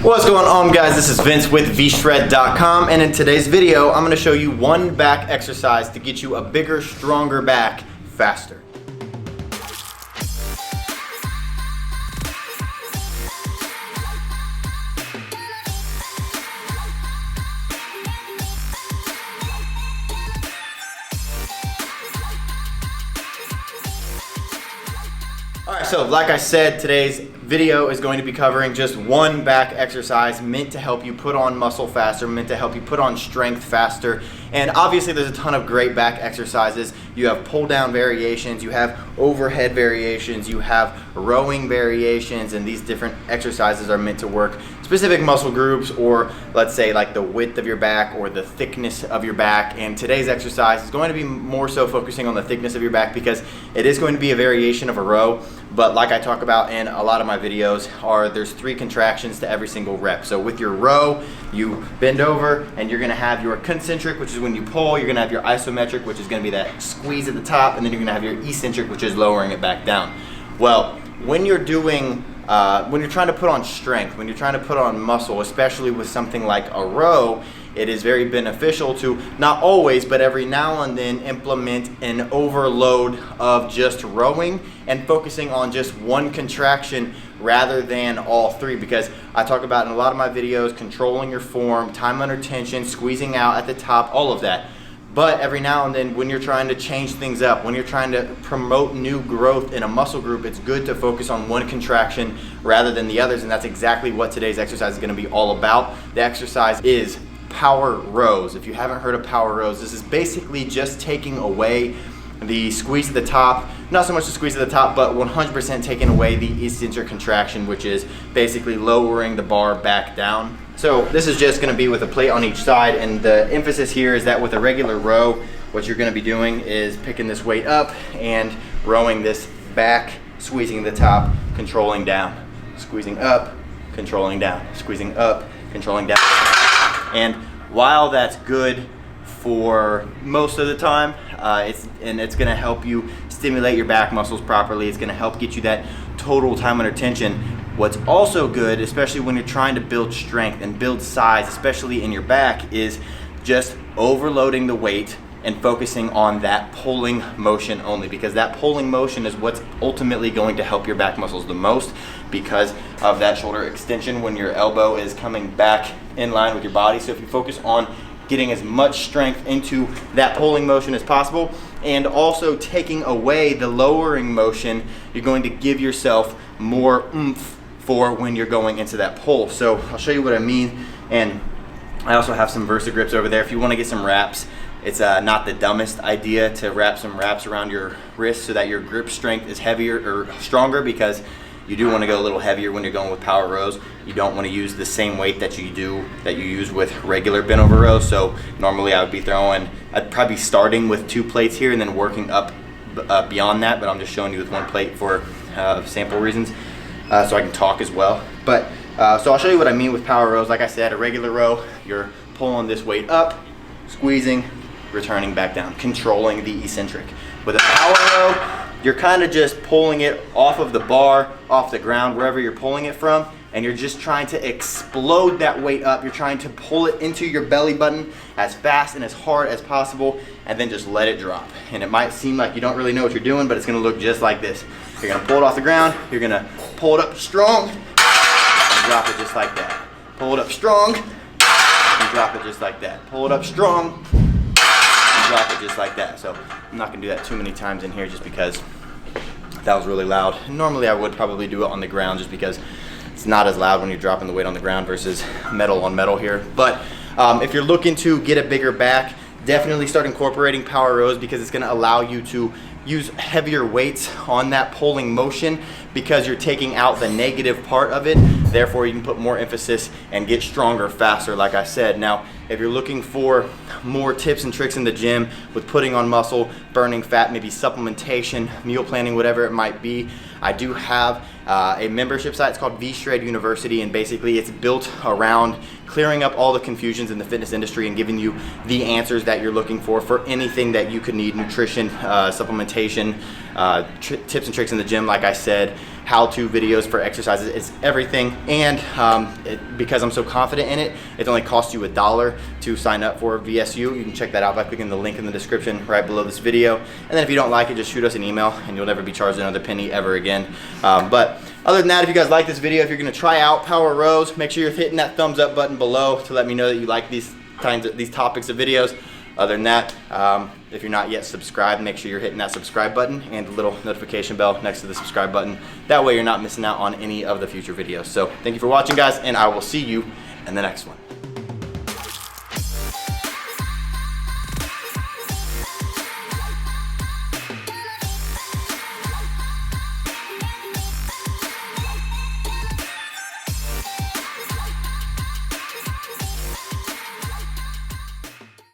What's going on, guys? This is Vince with vshred.com, and in today's video I'm going to show you one back exercise to get you a bigger, stronger back faster. Alright, so like I said, today's video is going to be covering just one back exercise meant to help you put on muscle faster, meant to help you put on strength faster. And obviously there's a ton of great back exercises. You have pull down variations, you have overhead variations, you have rowing variations, and these different exercises are meant to work specific muscle groups, or let's say like the width of your back or the thickness of your back. And today's exercise is going to be more so focusing on the thickness of your back because it is going to be a variation of a row. But like I talk about in a lot of my videos, there's 3 contractions to every single rep. So with your row, you bend over and you're gonna have your concentric, which is when you pull. You're gonna have your isometric, which is gonna be that squeeze at the top, and then you're gonna have your eccentric, which is lowering it back down. Well, when you're doing, when you're trying to put on strength, when you're trying to put on muscle, especially with something like a row, it is very beneficial to, not always, but every now and then, implement an overload of just rowing and focusing on just one contraction rather than all 3, because I talk about in a lot of my videos controlling your form, time under tension, squeezing out at the top, all of that. But every now and then, when you're trying to change things up, when you're trying to promote new growth in a muscle group, it's good to focus on one contraction rather than the others, and that's exactly what today's exercise is going to be all about. The exercise is power rows. If you haven't heard of power rows, this is basically just taking away the squeeze at the top, not so much the squeeze at the top, but 100% taking away the eccentric contraction, which is basically lowering the bar back down. So this is just going to be with a plate on each side, and the emphasis here is that with a regular row, what you're going to be doing is picking this weight up and rowing this back, squeezing the top, controlling down, squeezing up, controlling down, squeezing up, controlling down. And while that's good for most of the time, it's going to help you stimulate your back muscles properly. It's going to help get you that total time under tension. What's also good, especially when you're trying to build strength and build size, especially in your back, is just overloading the weight and focusing on that pulling motion only, because that pulling motion is what's ultimately going to help your back muscles the most, because of that shoulder extension when your elbow is coming back in line with your body. So if you focus on getting as much strength into that pulling motion as possible, and also taking away the lowering motion, you're going to give yourself more oomph for when you're going into that pull. So I'll show you what I mean, and I also have some Versa grips over there if you want to get some wraps. It's not the dumbest idea to wrap some wraps around your wrist so that your grip strength is heavier or stronger, because you do want to go a little heavier when you're going with power rows. You don't want to use the same weight that you use with regular bent over rows. So normally I'd probably be starting with 2 plates here and then working up beyond that, but I'm just showing you with 1 plate for sample reasons, so I can talk as well. But so I'll show you what I mean with power rows. Like I said, a regular row, you're pulling this weight up, squeezing, returning back down, controlling the eccentric. With a power row, you're kind of just pulling it off of the bar, off the ground, wherever you're pulling it from, and you're just trying to explode that weight up. You're trying to pull it into your belly button as fast and as hard as possible, and then just let it drop. And it might seem like you don't really know what you're doing, but it's gonna look just like this. You're gonna pull it off the ground, you're gonna pull it up strong, and drop it just like that. Pull it up strong, and drop it just like that. Pull it up strong, drop it just like that. So I'm not gonna do that too many times in here just because that was really loud. And normally I would probably do it on the ground just because it's not as loud when you're dropping the weight on the ground versus metal on metal here. But if you're looking to get a bigger back, definitely start incorporating power rows, because it's gonna allow you to use heavier weights on that pulling motion, because you're taking out the negative part of it. Therefore you can put more emphasis and get stronger faster, like I said. Now if you're looking for more tips and tricks in the gym with putting on muscle, burning fat, maybe supplementation, meal planning, whatever it might be, I do have a membership site. It's called VShred University, and basically it's built around clearing up all the confusions in the fitness industry and giving you the answers that you're looking for anything that you could need: nutrition, supplementation, tips and tricks in the gym, like I said, how-to videos for exercises. It's everything, and because I'm so confident in it, it only costs you $1 to sign up for VSU. You can check that out by clicking the link in the description right below this video. And then if you don't like it, just shoot us an email and you'll never be charged another penny ever again. But other than that, if you guys like this video, if you're gonna try out power rows, make sure you're hitting that thumbs up button below to let me know that you like these topics of videos. Other than that, if you're not yet subscribed, make sure you're hitting that subscribe button and the little notification bell next to the subscribe button. That way you're not missing out on any of the future videos. So thank you for watching, guys, and I will see you in the next one.